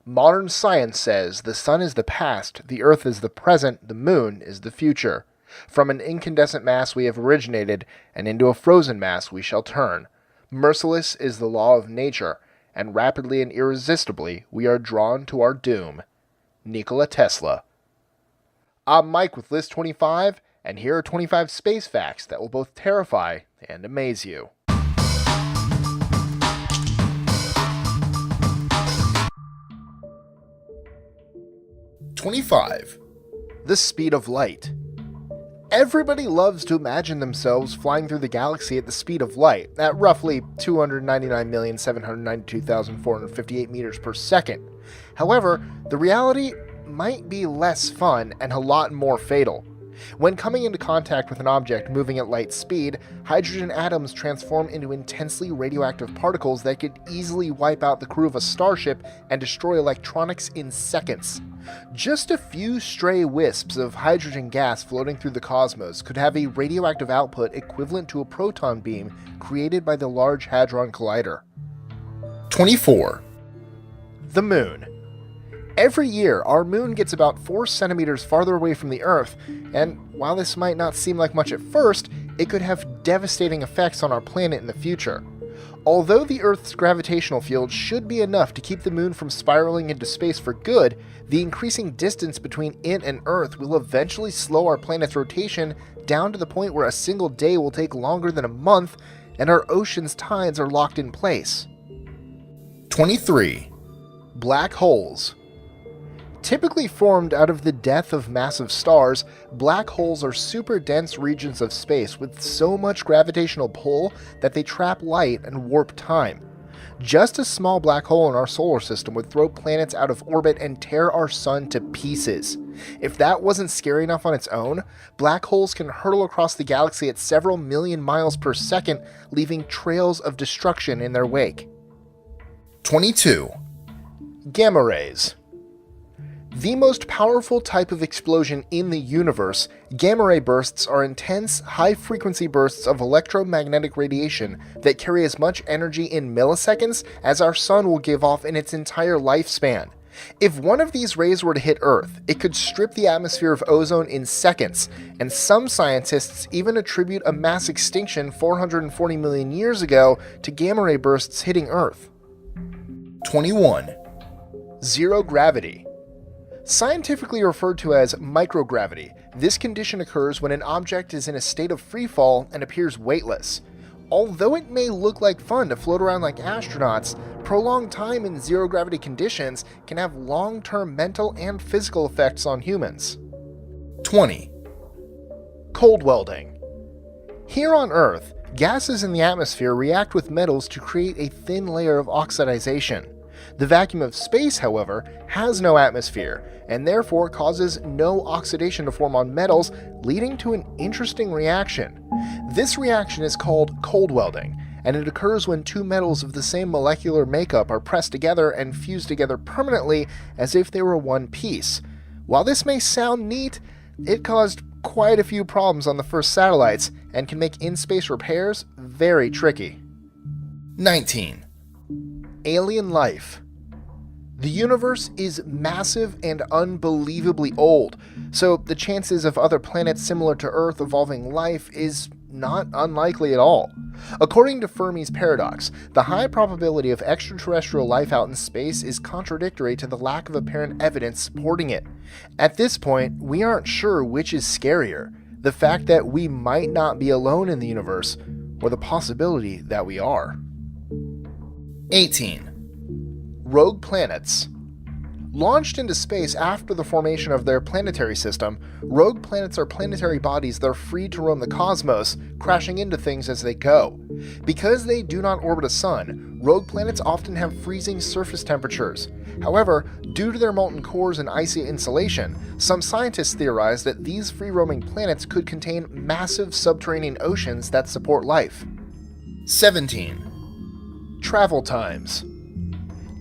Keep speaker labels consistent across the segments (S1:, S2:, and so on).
S1: Modern science says the sun is the past, the earth is the present, the moon is the future. From an incandescent mass we have originated, and into a frozen mass we shall turn. Merciless is the law of nature, and rapidly and irresistibly we are drawn to our doom. Nikola Tesla. I'm Mike with List 25, and here are 25 space facts that will both terrify and amaze you. '25. The speed of light. Everybody loves to imagine themselves flying through the galaxy at the speed of light, at roughly 299,792,458 meters per second. However, the reality might be less fun and a lot more fatal. When coming into contact with an object moving at light speed, hydrogen atoms transform into intensely radioactive particles that could easily wipe out the crew of a starship and destroy electronics in seconds. Just a few stray wisps of hydrogen gas floating through the cosmos could have a radioactive output equivalent to a proton beam created by the Large Hadron Collider. 24. The Moon. Every year, our moon gets about 4 centimeters farther away from the Earth, and while this might not seem like much at first, it could have devastating effects on our planet in the future. Although the Earth's gravitational field should be enough to keep the moon from spiraling into space for good, the increasing distance between it and Earth will eventually slow our planet's rotation down to the point where a single day will take longer than a month, and our ocean's tides are locked in place. 23. Black holes. Typically formed out of the death of massive stars, black holes are super dense regions of space with so much gravitational pull that they trap light and warp time. Just a small black hole in our solar system would throw planets out of orbit and tear our sun to pieces. If that wasn't scary enough on its own, black holes can hurtle across the galaxy at several million miles per second, leaving trails of destruction in their wake. 22. Gamma rays. The most powerful type of explosion in the universe, gamma ray bursts are intense, high-frequency bursts of electromagnetic radiation that carry as much energy in milliseconds as our sun will give off in its entire lifespan. If one of these rays were to hit Earth, it could strip the atmosphere of ozone in seconds, and some scientists even attribute a mass extinction 440 million years ago to gamma ray bursts hitting Earth. 21. Zero gravity. Scientifically referred to as microgravity, this condition occurs when an object is in a state of freefall and appears weightless. Although it may look like fun to float around like astronauts, prolonged time in zero gravity conditions can have long-term mental and physical effects on humans. 20. Cold welding. Here on Earth, gases in the atmosphere react with metals to create a thin layer of oxidization. The vacuum of space, however, has no atmosphere, and therefore causes no oxidation to form on metals, leading to an interesting reaction. This reaction is called cold welding, and it occurs when two metals of the same molecular makeup are pressed together and fused together permanently as if they were one piece. While this may sound neat, it caused quite a few problems on the first satellites, and can make in-space repairs very tricky. 19. Alien life. The universe is massive and unbelievably old, so the chances of other planets similar to Earth evolving life is not unlikely at all. According to Fermi's paradox, the high probability of extraterrestrial life out in space is contradictory to the lack of apparent evidence supporting it. At this point, we aren't sure which is scarier, the fact that we might not be alone in the universe, or the possibility that we are. 18. Rogue planets. Launched into space after the formation of their planetary system, rogue planets are planetary bodies that are free to roam the cosmos, crashing into things as they go. Because they do not orbit a sun, rogue planets often have freezing surface temperatures. However, due to their molten cores and icy insulation, some scientists theorize that these free-roaming planets could contain massive subterranean oceans that support life. 17. Travel times.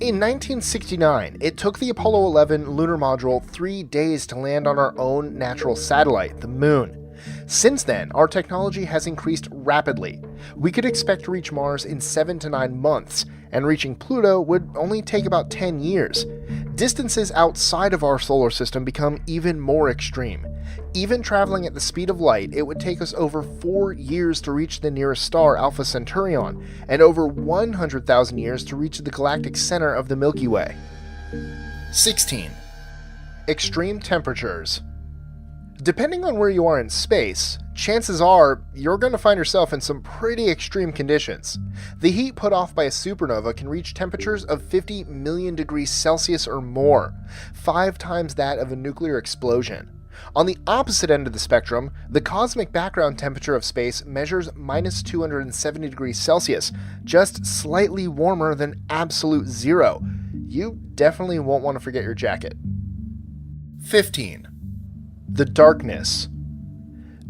S1: In 1969, it took the Apollo 11 lunar module 3 days to land on our own natural satellite, the Moon. Since then, our technology has increased rapidly. We could expect to reach Mars in 7 to 9 months, and reaching Pluto would only take about 10 years. Distances outside of our solar system become even more extreme. Even traveling at the speed of light, it would take us over 4 years to reach the nearest star, Alpha Centauri, and over 100,000 years to reach the galactic center of the Milky Way. 16. Extreme temperatures. Depending on where you are in space, chances are you're going to find yourself in some pretty extreme conditions. The heat put off by a supernova can reach temperatures of 50 million degrees Celsius or more, 5 times that of a nuclear explosion. On the opposite end of the spectrum, the cosmic background temperature of space measures minus 270 degrees Celsius, just slightly warmer than absolute zero. You definitely won't want to forget your jacket. 15. The darkness.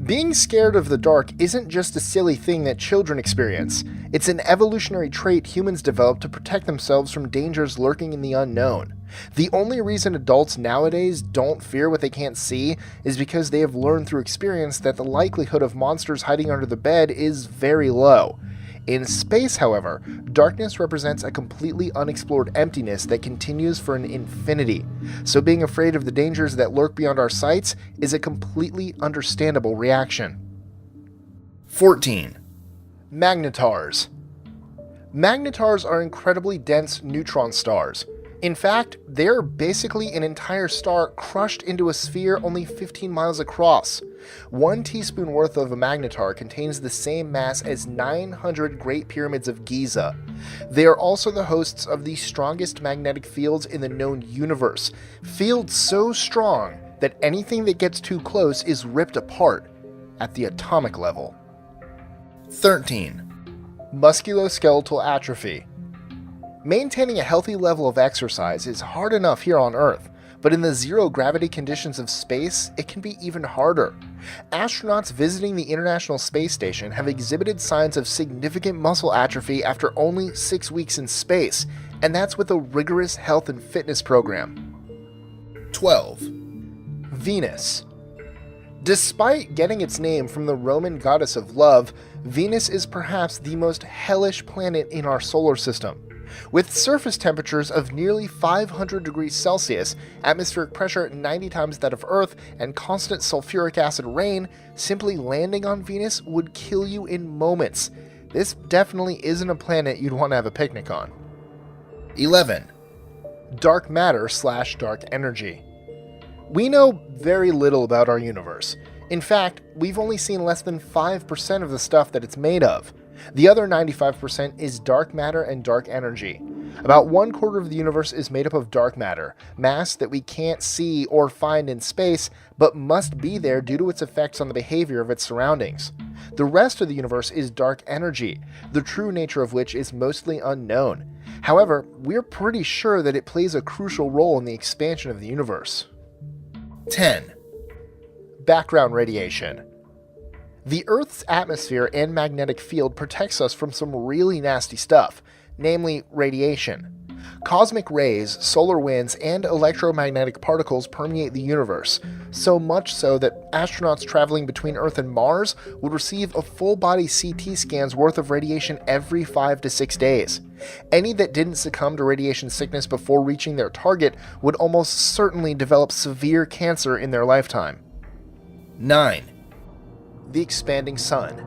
S1: Being scared of the dark isn't just a silly thing that children experience. It's an evolutionary trait humans develop to protect themselves from dangers lurking in the unknown. The only reason adults nowadays don't fear what they can't see is because they have learned through experience that the likelihood of monsters hiding under the bed is very low. In space, however, darkness represents a completely unexplored emptiness that continues for an infinity, so being afraid of the dangers that lurk beyond our sights is a completely understandable reaction. 14. Magnetars. Magnetars are incredibly dense neutron stars. In fact, they are basically an entire star crushed into a sphere only 15 miles across. 1 teaspoon worth of a magnetar contains the same mass as 900 Great Pyramids of Giza. They are also the hosts of the strongest magnetic fields in the known universe, fields so strong that anything that gets too close is ripped apart at the atomic level. 13. Musculoskeletal atrophy. Maintaining a healthy level of exercise is hard enough here on Earth, but in the zero-gravity conditions of space, it can be even harder. Astronauts visiting the International Space Station have exhibited signs of significant muscle atrophy after only 6 weeks in space, and that's with a rigorous health and fitness program. 12. Venus. Despite getting its name from the Roman goddess of love, Venus is perhaps the most hellish planet in our solar system. With surface temperatures of nearly 500 degrees Celsius, atmospheric pressure 90 times that of Earth, and constant sulfuric acid rain, simply landing on Venus would kill you in moments. This definitely isn't a planet you'd want to have a picnic on. 11. Dark matter/dark energy. We know very little about our universe. In fact, we've only seen less than 5% of the stuff that it's made of. The other 95% is dark matter and dark energy. About 1/4 of the universe is made up of dark matter, mass that we can't see or find in space, but must be there due to its effects on the behavior of its surroundings. The rest of the universe is dark energy, the true nature of which is mostly unknown. However, we're pretty sure that it plays a crucial role in the expansion of the universe. 10. Background radiation. The Earth's atmosphere and magnetic field protects us from some really nasty stuff, namely radiation. Cosmic rays, solar winds, and electromagnetic particles permeate the universe, so much so that astronauts traveling between Earth and Mars would receive a full-body CT scan's worth of radiation every 5 to 6 days. Any that didn't succumb to radiation sickness before reaching their target would almost certainly develop severe cancer in their lifetime. 9. The expanding sun.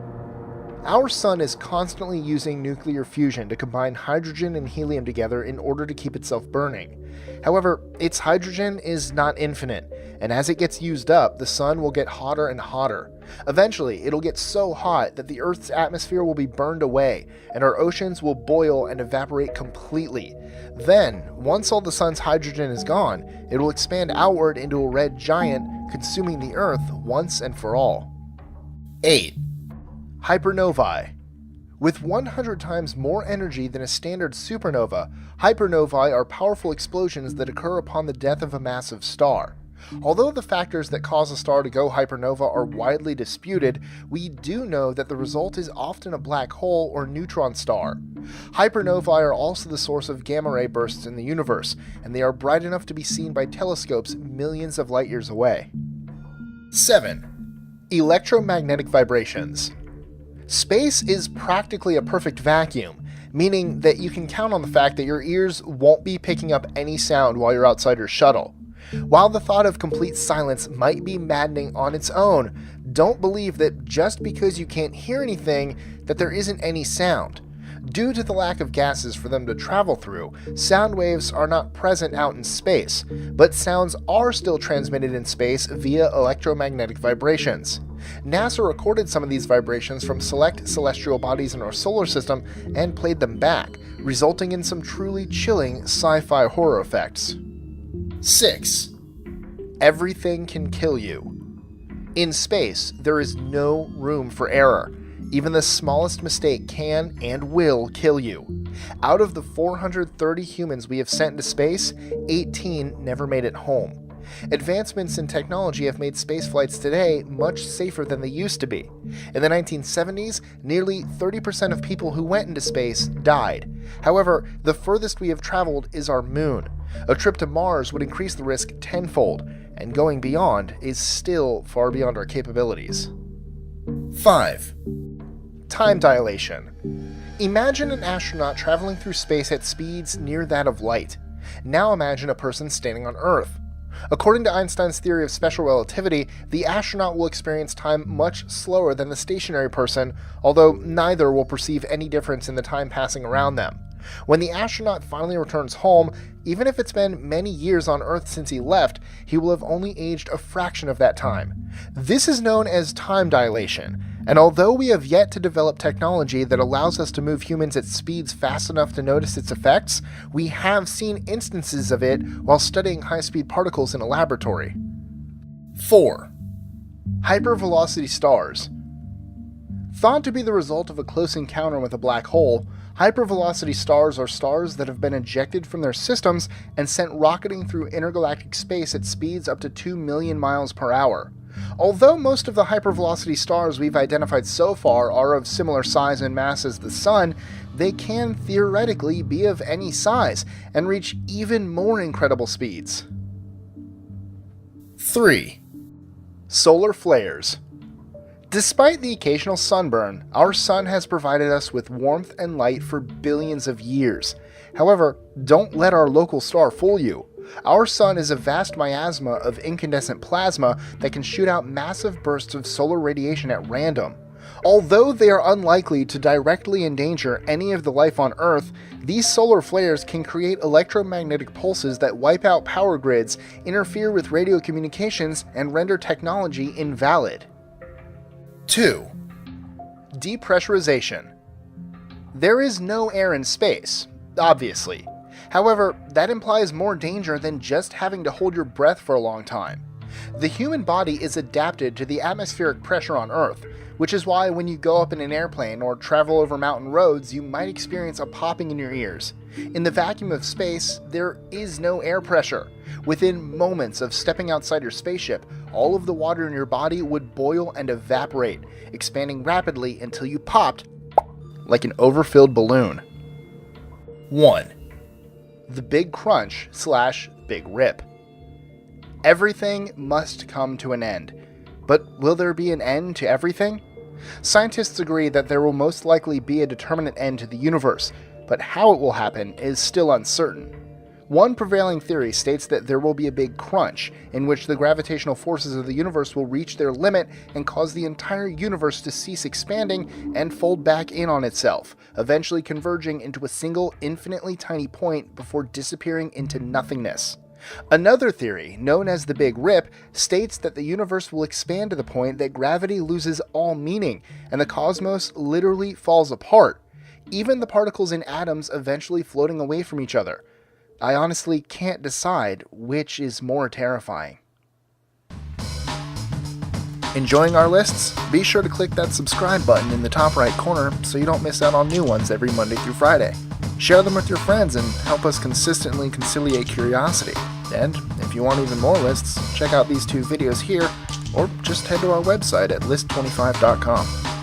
S1: Our sun is constantly using nuclear fusion to combine hydrogen and helium together in order to keep itself burning. However, its hydrogen is not infinite, and as it gets used up, the sun will get hotter and hotter. Eventually, it'll get so hot that the Earth's atmosphere will be burned away, and our oceans will boil and evaporate completely. Then, once all the sun's hydrogen is gone, it will expand outward into a red giant, consuming the Earth once and for all. 8. Hypernovae. With 100 times more energy than a standard supernova, hypernovae are powerful explosions that occur upon the death of a massive star. Although the factors that cause a star to go hypernova are widely disputed, we do know that the result is often a black hole or neutron star. Hypernovae are also the source of gamma ray bursts in the universe, and they are bright enough to be seen by telescopes millions of light years away. 7. Electromagnetic vibrations. Space is practically a perfect vacuum, meaning that you can count on the fact that your ears won't be picking up any sound while you're outside your shuttle. While the thought of complete silence might be maddening on its own, don't believe that just because you can't hear anything, that there isn't any sound. Due to the lack of gases for them to travel through, sound waves are not present out in space, but sounds are still transmitted in space via electromagnetic vibrations. NASA recorded some of these vibrations from select celestial bodies in our solar system and played them back, resulting in some truly chilling sci-fi horror effects. 6. Everything can kill you. In space, there is no room for error. Even the smallest mistake can and will kill you. Out of the 430 humans we have sent into space, 18 never made it home. Advancements in technology have made space flights today much safer than they used to be. In the 1970s, nearly 30% of people who went into space died. However, the furthest we have traveled is our moon. A trip to Mars would increase the risk tenfold, and going beyond is still far beyond our capabilities. 5. Time dilation. Imagine an astronaut traveling through space at speeds near that of light. Now imagine a person standing on Earth. According to Einstein's theory of special relativity, the astronaut will experience time much slower than the stationary person, although neither will perceive any difference in the time passing around them. When the astronaut finally returns home, even if it's been many years on Earth since he left, he will have only aged a fraction of that time. This is known as time dilation, and although we have yet to develop technology that allows us to move humans at speeds fast enough to notice its effects, we have seen instances of it while studying high-speed particles in a laboratory. 4. Hypervelocity stars. Thought to be the result of a close encounter with a black hole, hypervelocity stars are stars that have been ejected from their systems and sent rocketing through intergalactic space at speeds up to 2 million miles per hour. Although most of the hypervelocity stars we've identified so far are of similar size and mass as the Sun, they can theoretically be of any size and reach even more incredible speeds. 3. Solar flares. Despite the occasional sunburn, our sun has provided us with warmth and light for billions of years. However, don't let our local star fool you. Our sun is a vast miasma of incandescent plasma that can shoot out massive bursts of solar radiation at random. Although they are unlikely to directly endanger any of the life on Earth, these solar flares can create electromagnetic pulses that wipe out power grids, interfere with radio communications, and render technology invalid. 2. Depressurization. There is no air in space, obviously. However, that implies more danger than just having to hold your breath for a long time. The human body is adapted to the atmospheric pressure on Earth, which is why when you go up in an airplane or travel over mountain roads, you might experience a popping in your ears. In the vacuum of space, there is no air pressure. Within moments of stepping outside your spaceship, all of the water in your body would boil and evaporate, expanding rapidly until you popped like an overfilled balloon. 1. The Big Crunch / Big Rip. Everything must come to an end. But will there be an end to everything? Scientists agree that there will most likely be a determinate end to the universe, but how it will happen is still uncertain. One prevailing theory states that there will be a big crunch, in which the gravitational forces of the universe will reach their limit and cause the entire universe to cease expanding and fold back in on itself, eventually converging into a single infinitely tiny point before disappearing into nothingness. Another theory, known as the Big Rip, states that the universe will expand to the point that gravity loses all meaning, and the cosmos literally falls apart, even the particles in atoms eventually floating away from each other. I honestly can't decide which is more terrifying. Enjoying our lists? Be sure to click that subscribe button in the top right corner so you don't miss out on new ones every Monday through Friday. Share them with your friends and help us consistently conciliate curiosity. And if you want even more lists, check out these 2 videos here, or just head to our website at list25.com.